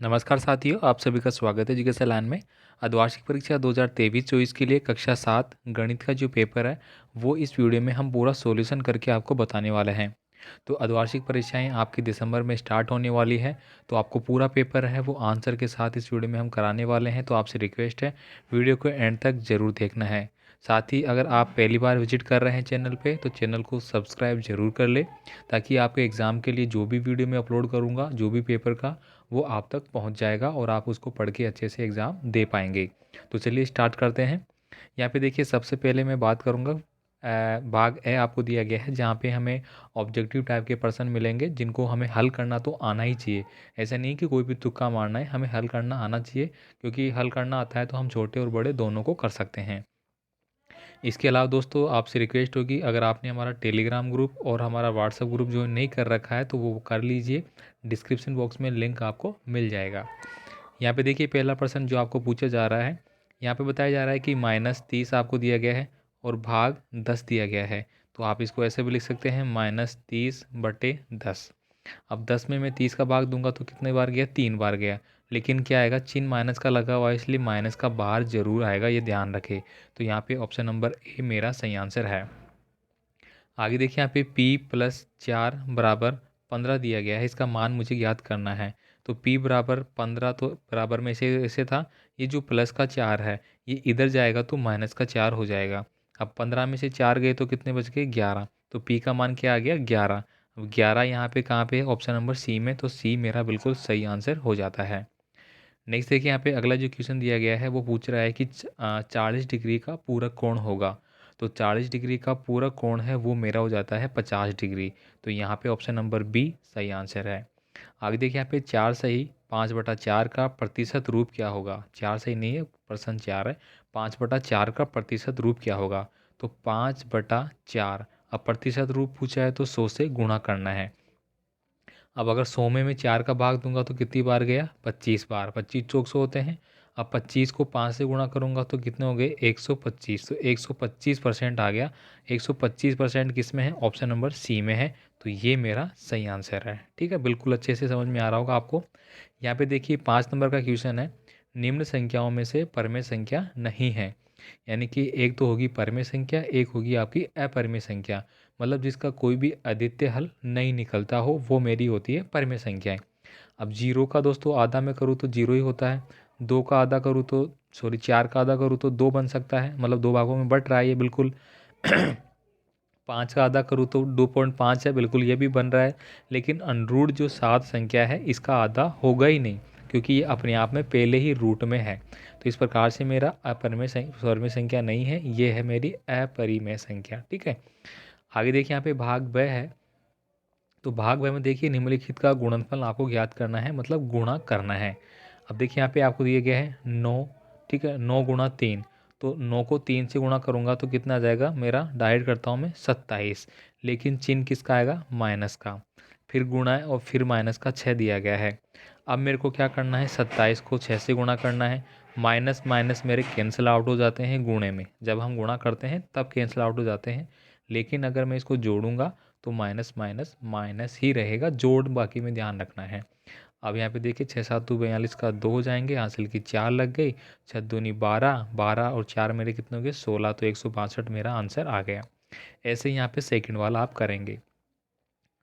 नमस्कार साथियों, आप सभी का स्वागत है जिज्ञासा लाइन में। अर्धवार्षिक परीक्षा 2023-24 के लिए कक्षा 7 गणित का जो पेपर है वो इस वीडियो में हम पूरा सॉल्यूशन करके आपको बताने वाले हैं। तो अर्धवार्षिक परीक्षाएं आपकी दिसंबर में स्टार्ट होने वाली है, तो आपको पूरा पेपर है वो आंसर के साथ इस वीडियो में हम कराने वाले हैं। तो आपसे रिक्वेस्ट है वीडियो को एंड तक ज़रूर देखना है। साथ ही अगर आप पहली बार विजिट कर रहे हैं चैनल पे तो चैनल को सब्सक्राइब ज़रूर कर ले, ताकि आपके एग्ज़ाम के लिए जो भी वीडियो मैं अपलोड करूँगा जो भी पेपर का, वो आप तक पहुंच जाएगा और आप उसको पढ़ के अच्छे से एग्ज़ाम दे पाएंगे। तो चलिए स्टार्ट करते हैं। यहाँ पे देखिए, सबसे पहले मैं बात करूँगा भाग ए आपको दिया गया है, जहाँ पे हमें ऑब्जेक्टिव टाइप के प्रश्न मिलेंगे जिनको हमें हल करना तो आना ही चाहिए। ऐसा नहीं कि कोई भी तुक्का मारना है, हमें हल करना आना चाहिए, क्योंकि हल करना आता है तो हम छोटे और बड़े दोनों को कर सकते हैं। इसके अलावा दोस्तों आपसे रिक्वेस्ट होगी, अगर आपने हमारा टेलीग्राम ग्रुप और हमारा व्हाट्सएप ग्रुप जो नहीं कर रखा है तो वो कर लीजिए। डिस्क्रिप्शन बॉक्स में लिंक आपको मिल जाएगा। यहाँ पे देखिए, पहला प्रश्न जो आपको पूछा जा रहा है, यहाँ पे बताया जा रहा है कि -30 आपको दिया गया है और भाग 10 दिया गया है। तो आप इसको ऐसे भी लिख सकते हैं -30/10। अब 10 में मैं 30 का भाग दूंगा तो कितने बार गया, 3 बार गया। लेकिन क्या आएगा, चिन्ह माइनस का लगा हुआ है इसलिए माइनस का बाहर जरूर आएगा, ये ध्यान रखें। तो यहाँ पे ऑप्शन नंबर ए मेरा सही आंसर है। आगे देखिए, यहाँ पे p + 4 = 15 दिया गया है, इसका मान मुझे याद करना है। तो p = 15 तो बराबर में से ऐसे था, ये जो प्लस का 4 है ये इधर जाएगा तो माइनस का 4 हो जाएगा। अब 15 में से 4 गए तो कितने बच गए, 11। तो p का मान क्या आ गया, 11। अब 11 यहाँ पे कहाँ पे है, ऑप्शन नंबर सी में, तो सी मेरा बिल्कुल सही आंसर हो जाता है। नेक्स्ट देखिए, यहाँ पे अगला जो क्वेश्चन दिया गया है वो पूछ रहा है कि 40 डिग्री का पूरक कोण होगा। तो 40 डिग्री का पूरक कोण है वो मेरा हो जाता है 50 डिग्री। तो यहाँ पे ऑप्शन नंबर बी सही आंसर है। आगे देखिए, यहाँ पे 4 सही 5/4 का प्रतिशत रूप क्या होगा। 4 सही नहीं है, प्रश्न 4 है। 5/4 का प्रतिशत रूप क्या होगा। तो 5/4, अब प्रतिशत रूप पूछा है तो 100 से गुणा करना है। अब अगर 100 में मैं 4 का भाग दूंगा तो कितनी बार गया, 25 बार। 25 चौक 100 होते हैं। अब 25 को 5 से गुणा करूंगा तो कितने हो गए, 125। तो 125% आ गया। 125% किस में है, ऑप्शन नंबर सी में है। तो ये मेरा सही आंसर है। ठीक है, बिल्कुल अच्छे से समझ में आ रहा होगा आपको। यहाँ पे देखिए 5 नंबर का क्वेश्चन है, निम्न संख्याओं में से परमेय संख्या नहीं है। यानी कि एक तो होगी परमेय संख्या, एक होगी आपकी अपरिमेय संख्या। मतलब जिसका कोई भी अद्वितीय हल नहीं निकलता हो वो मेरी होती है परमेय संख्याएं। अब 0 का दोस्तों आधा में करूँ तो 0 ही होता है। 2 का आधा करूँ तो, सॉरी 4 का आधा करूँ तो 2 बन सकता है, मतलब 2 भागों में बट रहा है ये बिल्कुल। 5 का आधा करूँ तो 2.5 है, बिल्कुल ये भी बन रहा है। लेकिन अनरूट जो 7 संख्या है इसका आधा होगा ही नहीं, क्योंकि ये अपने आप में पहले ही रूट में है। तो इस प्रकार से मेरा अपरिमेय स्वरमेय संख्या नहीं है, ये है मेरी अपरिमेय संख्या। ठीक है, आगे देखिए यहाँ पे भाग ब है। तो भाग ब में देखिए, निम्नलिखित का गुणनफल आपको ज्ञात करना है, मतलब गुणा करना है। अब देखिए यहाँ पे आपको दिया गया है 9। ठीक है, 9 × 3। तो 9 को 3 से गुणा करूँगा तो कितना आ जाएगा मेरा, डायरेक्ट करता हूँ मैं, 27। लेकिन चिन्ह किसका आएगा, माइनस का। फिर गुणा है और फिर माइनस का 6 दिया गया है। अब मेरे को क्या करना है, 27 को 6 से गुणा करना है। माइनस माइनस मेरे कैंसिल आउट हो जाते हैं गुणे में, जब हम गुणा करते हैं तब कैंसिल आउट हो जाते हैं। लेकिन अगर मैं इसको जोड़ूंगा तो माइनस माइनस माइनस ही रहेगा, जोड़ बाकी में ध्यान रखना है। अब यहाँ पे देखिए, 6×7=42 का 2 हो जाएंगे, हासिल की 4 लग गई। 6×2=12, 12 और 4 मेरे कितने हो गए, 16। तो 162 मेरा आंसर आ गया। ऐसे ही यहाँ पे सेकंड वाला आप करेंगे।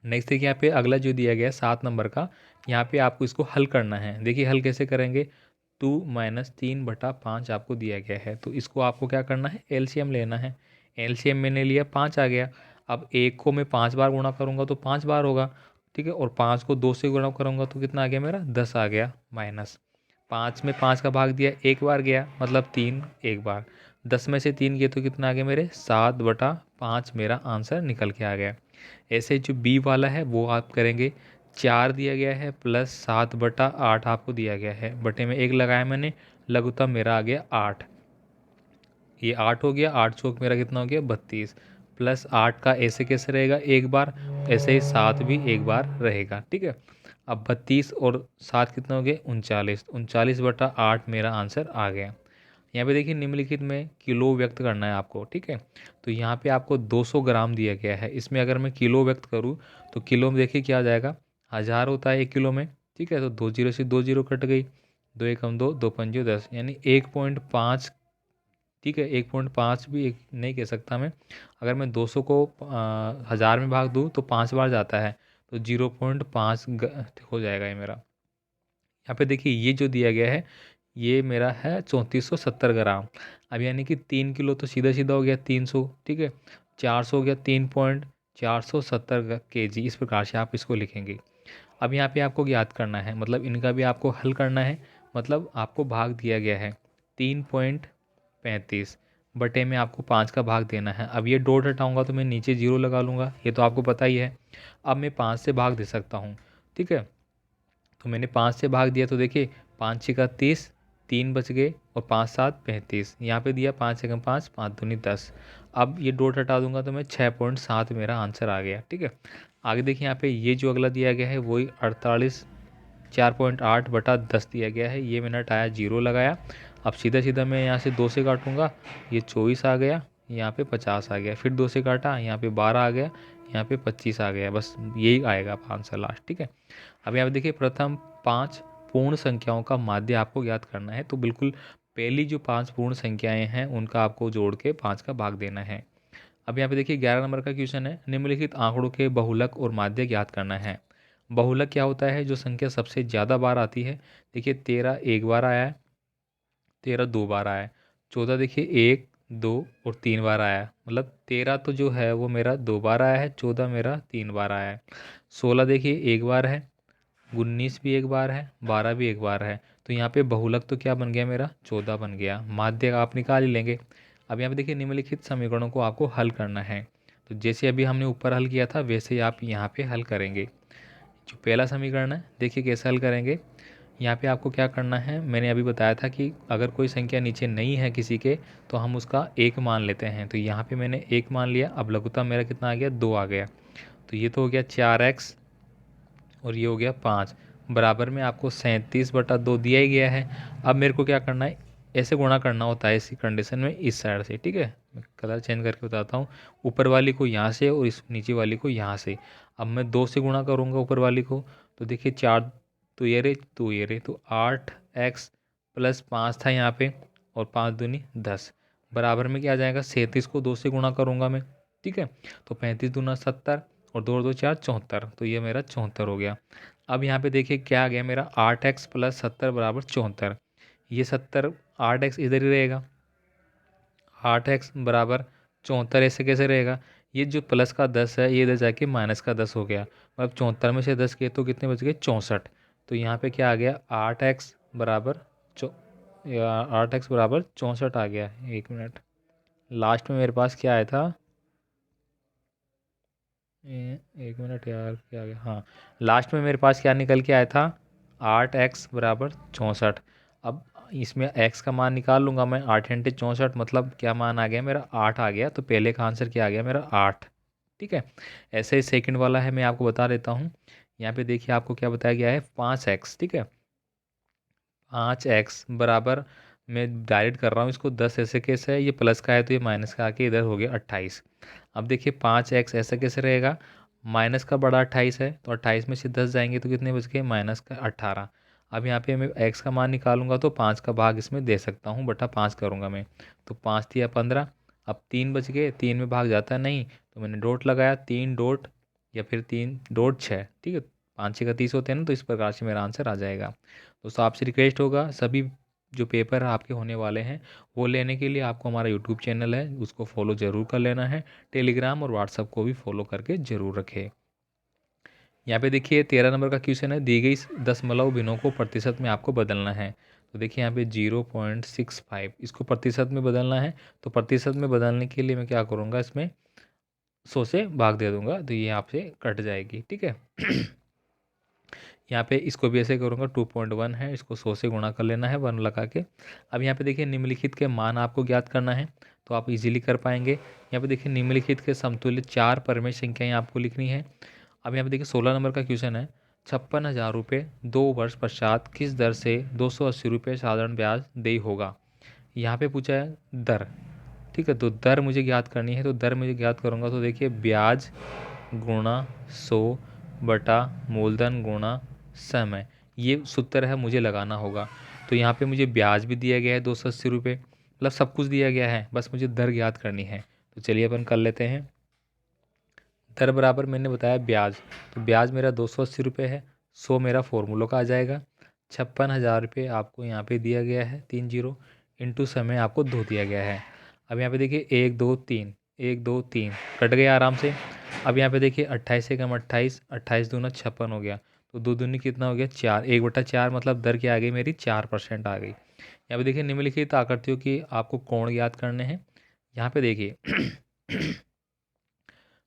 नेक्स्ट देखिए, यहाँ पे अगला जो दिया गया है 7 नंबर का, यहाँ पे आपको इसको हल करना है। देखिए हल कैसे करेंगे, 2 - 3/5 आपको दिया गया है। तो इसको आपको क्या करना है, एलसीएम लेना है। एलसीएम मैंने लिया, 5 आ गया। अब 1 को मैं 5 बार गुणा करूँगा तो 5 बार होगा। ठीक है, और 5 को 2 से गुणा करूँगा तो कितना आ गया मेरा, 10 आ गया। माइनस 5 में 5 का भाग दिया, एक बार गया, मतलब 3 एक बार। 10 में से 3 गए तो कितना आ गया मेरे, 7/5 मेरा आंसर निकल के आ गया। ऐसे जो बी वाला है वो आप करेंगे, 4 दिया गया है प्लस 7/8 आपको दिया गया है, बटे में 1 लगाया मैंने, लघुत्तम मेरा आ गया 8। ये 8 हो गया, 8 चौक मेरा कितना हो गया, 32। प्लस 8 का ऐसे कैसे रहेगा, एक बार। ऐसे ही 7 भी एक बार रहेगा। ठीक है, अब 32 और 7 कितना हो गया, 39। 39/8 मेरा आंसर आ गया। यहाँ पे देखिए, निम्नलिखित में किलो व्यक्त करना है आपको। ठीक है, तो यहाँ पे आपको 200 ग्राम दिया गया है, इसमें अगर मैं किलो व्यक्त करूँ तो किलो में देखिए क्या आ जाएगा, 1000 होता है 1 किलो में। ठीक है। तो 2 जीरो से 2 जीरो कट गई, 2 एकम 2, 2 पंजे 10, यानी 1.5। ठीक है, 1.5 भी एक नहीं कह सकता मैं। अगर मैं 200 को 1000 में भाग दूँ तो 5 बार जाता है, तो 0.5 हो जाएगा ये मेरा। यहाँ पे देखिए ये जो दिया गया है ये मेरा है 3470 ग्राम। अब यानी कि 3 किलो तो सीधा सीधा हो गया 300। ठीक है, 400 हो गया 3.470 kg। इस प्रकार से आप इसको लिखेंगे। अब यहाँ पे आपको याद करना है, मतलब इनका भी आपको हल करना है। मतलब आपको भाग दिया गया है 3.35 बटे में आपको 5 का भाग देना है। अब ये डॉट हटाऊंगा तो मैं नीचे जीरो लगा लूँगा, ये तो आपको पता ही है। अब मैं 5 से भाग दे सकता हूँ। ठीक है, तो मैंने 5 से भाग दिया तो देखिए 5 छः का 30, 3 बच गए और 5 7 35। यहाँ पे दिया 5 एकम 5, 5 दूनी 10। अब ये डॉट हटा दूंगा तो मैं 6.7 मेरा आंसर आ गया। ठीक है, आगे देखिए यहाँ पे ये जो अगला दिया गया है वही 48 4.8 बटा 10 दिया गया है। ये मैंने हटाया, जीरो लगाया। अब सीधा सीधा मैं यहाँ से 2 से काटूंगा, ये 24 आ गया, यहाँ पे 50 आ गया। फिर 2 से काटा, यहाँ पे 12 आ गया, यहाँ पे 25 आ गया। बस यही आएगा आंसर लास्ट। ठीक है, अब यहाँ पे देखिए प्रथम 5 पूर्ण संख्याओं का माध्य आपको ज्ञात करना है। तो बिल्कुल पहली जो 5 पूर्ण संख्याएं हैं उनका आपको जोड़ के 5 का भाग देना है। अब यहाँ पे देखिए 11 नंबर का क्वेश्चन है, निम्नलिखित आंकड़ों के बहुलक और माध्य ज्ञात करना है। बहुलक क्या होता है? जो संख्या सबसे ज़्यादा बार आती है। देखिए 13 एक बार आया है, 13 दो बार आया है, 14 देखिए 1 2 और 3 बार आया है। मतलब 13 तो जो है वो मेरा 2 बार आया है, 14 मेरा 3 बार आया है, 16 देखिए एक बार है, 19 भी एक बार है, 12 भी एक बार है। तो यहाँ पे बहुलक तो क्या बन गया मेरा? 14 बन गया। माध्य आप निकाल ही लेंगे। अब यहाँ पे देखिए निम्नलिखित समीकरणों को आपको हल करना है। तो जैसे अभी हमने ऊपर हल किया था वैसे ही आप यहाँ पे हल करेंगे। जो पहला समीकरण है देखिए कैसे हल करेंगे। यहाँ पे आपको क्या करना है, मैंने अभी बताया था कि अगर कोई संख्या नीचे नहीं है किसी के तो हम उसका एक मान लेते हैं। तो यहाँ पे मैंने एक मान लिया। अब लघुत्तम मेरा कितना आ गया? 2 आ गया। तो ये तो हो गया 4x और ये हो गया 5। बराबर में आपको 37/2 दिया ही गया है। अब मेरे को क्या करना है, ऐसे गुणा करना होता है इसी कंडीशन में इस साइड से। ठीक है, मैं कलर चेंज करके बताता हूँ। ऊपर वाली को यहाँ से और इस नीचे वाली को यहाँ से। अब मैं 2 से गुणा करूँगा ऊपर वाली को, तो देखिए 4 तो ये रे, तो ये रे, तो 8x प्लस 5 था यहाँ पे, और 5 दूनी 10। बराबर में क्या आ जाएगा? 37 को 2 से गुणा करूँगा मैं। ठीक है, तो 35 दूना 70 और 2 और 2 4 74। तो ये मेरा 74 हो गया। अब यहाँ पे देखिए क्या आ गया मेरा? 8x प्लस 70 बराबर 74। ये 70 8x इधर ही रहेगा, 8x बराबर 74 ऐसे कैसे रहेगा? ये जो प्लस का 10 है ये इधर जाके माइनस का 10 हो गया। मतलब 74 में से 10 किए तो कितने बच गए? 64। तो यहाँ पे क्या आ गया? 8x बराबर 8x बराबर 64 आ गया। एक मिनट, लास्ट में मेरे पास क्या आया था? एक मिनट यार, क्या आ गया? हाँ, लास्ट में मेरे पास क्या निकल के आया था? 8x बराबर 64। अब इसमें x का मान निकाल लूँगा मैं। 8×64 मतलब क्या मान आ गया मेरा? 8 आ गया। तो पहले का आंसर क्या आ गया मेरा? 8। ठीक है, ऐसे ही सेकंड वाला है, मैं आपको बता देता हूँ। यहाँ पे देखिए आपको क्या बताया गया है? 5x। ठीक है, 5x बराबर, मैं डायरेक्ट कर रहा हूँ इसको, 10 ऐसे कैसे है? ये प्लस का है तो ये माइनस का आके इधर हो गया 28। अब देखिए 5x ऐसा कैसे रहेगा? माइनस का बड़ा 28 है, तो 28 में से 10 जाएंगे तो कितने बच गए? माइनस का 18। अब यहाँ पे मैं x का मान निकालूंगा तो 5 का भाग इसमें दे सकता हूँ, बटा 5 करूँगा मैं। तो 5 दिया 15। अब 3 बच गए, 3 में भाग जाता नहीं, तो मैंने डॉट लगाया, 3 डॉट या फिर 3 डॉट 6। ठीक है, 5 6 का 30 होते हैं ना, तो इस प्रकार से मेरा आंसर आ जाएगा। दोस्तों आपसे रिक्वेस्ट होगा, सभी जो पेपर आपके होने वाले हैं वो लेने के लिए आपको हमारा यूट्यूब चैनल है उसको फॉलो ज़रूर कर लेना है। टेलीग्राम और व्हाट्सअप को भी फॉलो करके ज़रूर रखें। यहाँ पे देखिए 13 नंबर का क्वेश्चन है, दी गई दशमलव भिन्नों को प्रतिशत में आपको बदलना है। तो देखिए यहाँ पे 0.65 इसको प्रतिशत में बदलना है। तो प्रतिशत में बदलने के लिए मैं क्या करूँगा, इसमें 100 से भाग दे दूंगा तो ये आपसे कट जाएगी। ठीक है यहाँ पे इसको भी ऐसे करूँगा, 2.1 है, इसको 100 से गुणा कर लेना है 1 लगा के। अब यहाँ पे देखिए निम्नलिखित के मान आपको ज्ञात करना है, तो आप इजीली कर पाएंगे। यहाँ पे देखिए निम्नलिखित के समतुल्य 4 परमेय संख्याएं आपको लिखनी है। अब यहाँ पे देखिए 16 नंबर का क्वेश्चन है, 56,000 रुपये 2 वर्ष पश्चात किस दर से 280 रुपये साधारण ब्याज देय होगा। यहाँ पे पूछा है दर। ठीक है, तो दर मुझे ज्ञात करनी है। तो दर मुझे ज्ञात करूँगा तो देखिए ब्याज गुणा 100 बटा मूलधन गुणा समय। ये सूत्र है, मुझे लगाना होगा। तो यहाँ पे मुझे ब्याज भी दिया गया है 280 रुपये, मतलब सब कुछ दिया गया है, बस मुझे दर ज्ञात करनी है। तो चलिए अपन कर लेते हैं। दर बराबर मैंने बताया ब्याज, तो ब्याज मेरा 280 रुपये है, 100 मेरा फॉर्मूलों का आ जाएगा। 56,000 रुपये आपको यहाँ पे दिया गया है, 30 इंटू समय आपको 2 दिया गया है। अब यहाँ पे देखिए 1 2 3, 1 2 3 कट गया आराम से। अब यहाँ पे देखिए 28 से कम 28, 28 दूना 56 हो गया, तो 2 दूनी कितना हो गया 4, 1/4, मतलब दर क्या आ गई मेरी 4% आ गई। यहाँ पे देखिए निम्नलिखित आकृतियों की आपको कोण ज्ञात करने हैं। यहाँ पे देखिए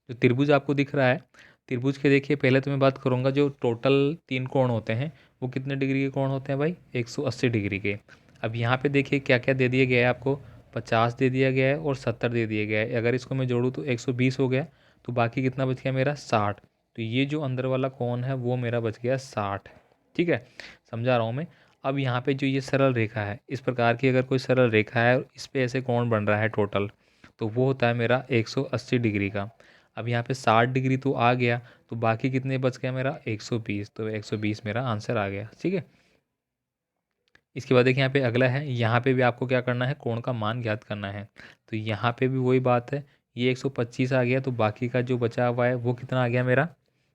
जो त्रिभुज आपको दिख रहा है, त्रिभुज के देखिए पहले तो मैं बात करूँगा, जो टोटल 3 कोण होते हैं वो कितने डिग्री के कोण होते हैं भाई, 180 डिग्री के। अब यहाँ पे देखिए क्या क्या दे दिया गया है आपको, 50 दे दिया गया है और 70 दे दिया गया है। अगर इसको मैं जोड़ूँ तो 120 हो गया, तो बाकी कितना बच गया मेरा 60। तो ये जो अंदर वाला कोण है वो मेरा बच गया 60। ठीक है, समझा रहा हूँ मैं। अब यहाँ पे जो ये सरल रेखा है, इस प्रकार की अगर कोई सरल रेखा है और इस पे ऐसे कोण बन रहा है टोटल, तो वो होता है मेरा 180 डिग्री का। अब यहाँ पे 60 डिग्री तो आ गया, तो बाकी कितने बच गया मेरा 120, तो 120 मेरा आंसर आ गया। ठीक है, इसके बाद देखिए यहाँ पे अगला है, यहाँ पे भी आपको क्या करना है, कोण का मान ज्ञात करना है। तो यहाँ पे भी वही बात है, ये 125 आ गया, तो बाकी का जो बचा हुआ है वो कितना आ गया मेरा।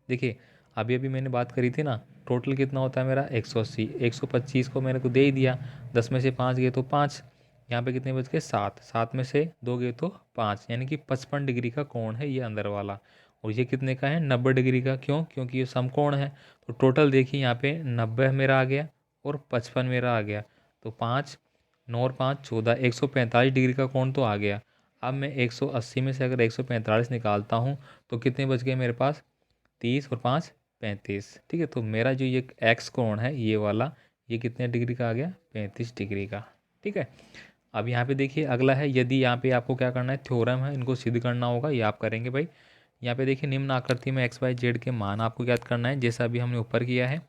देखिए अभी अभी मैंने बात करी थी ना, टोटल कितना होता है मेरा 180, 125 को मैंने को दे ही दिया, 10 में से 5 गए तो 5, यहाँ पे कितने बच गए 7, 7 में से 2 गए तो 5, यानी कि 55 डिग्री का कोण है ये अंदर वाला। और ये कितने का है, 90 डिग्री का। क्यों, क्योंकि ये समकोण है। तो टोटल देखिए यहाँ पे 90 मेरा आ गया और 55 मेरा आ गया, तो 5 9 और 5 14, 145 डिग्री का कोण तो आ गया। अब मैं 180 में से अगर 145 निकालता हूँ तो कितने बच गए मेरे पास, 30 और 5 35। ठीक है, तो मेरा जो ये एक्स कोण है ये वाला, ये कितने डिग्री का आ गया, 35 डिग्री का। ठीक है, अब यहाँ पे देखिए अगला है, यदि यहाँ पे आपको क्या करना है, थ्योरम है, इनको सिद्ध करना होगा, ये आप करेंगे भाई। यहाँ पे देखिए निम्न आकृति में एक्स वाई जेड के मान आपको ज्ञात करना है, जैसा अभी हमने ऊपर किया है।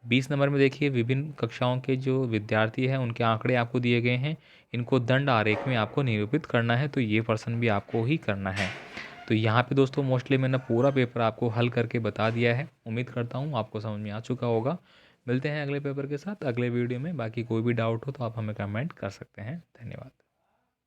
20 नंबर में देखिए विभिन्न कक्षाओं के जो विद्यार्थी हैं उनके आंकड़े आपको दिए गए हैं, इनको दंड आरेख में आपको निरूपित करना है, तो ये प्रश्न भी आपको ही करना है। तो यहाँ पे दोस्तों मोस्टली मैंने पूरा पेपर आपको हल करके बता दिया है, उम्मीद करता हूँ आपको समझ में आ चुका होगा। मिलते हैं अगले पेपर के साथ अगले वीडियो में, बाकी कोई भी डाउट हो तो आप हमें कमेंट कर सकते हैं। धन्यवाद।